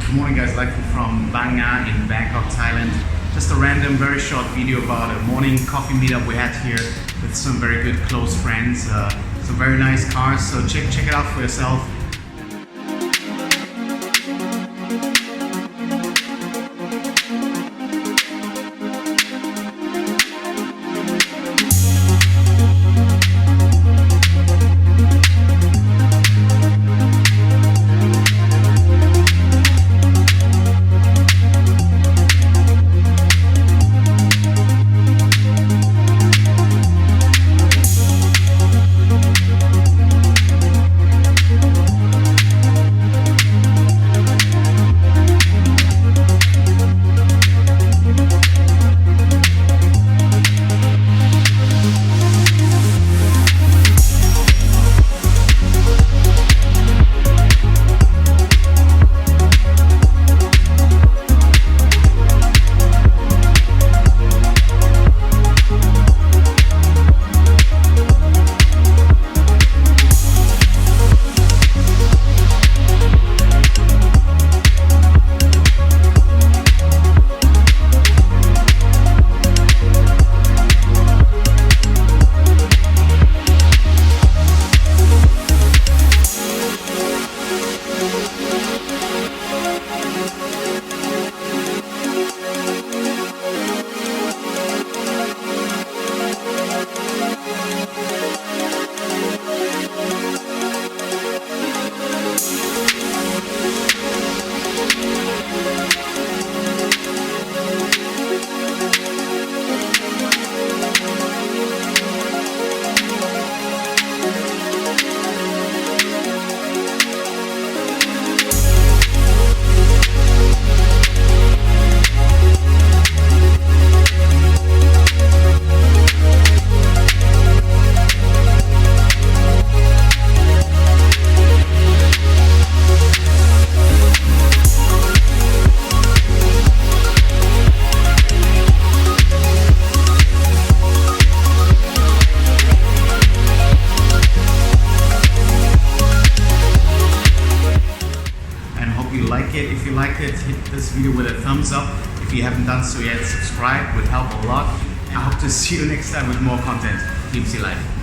Good morning guys, live from Bangna in Bangkok, Thailand. Just a random, very short video about a morning coffee meetup we had here with some very good close friends. Some very nice cars, so check it out for yourself. If you liked it, hit this video with a thumbs up. If you haven't done so yet, subscribe, would help a lot. I hope to see you next time with more content. Keep life.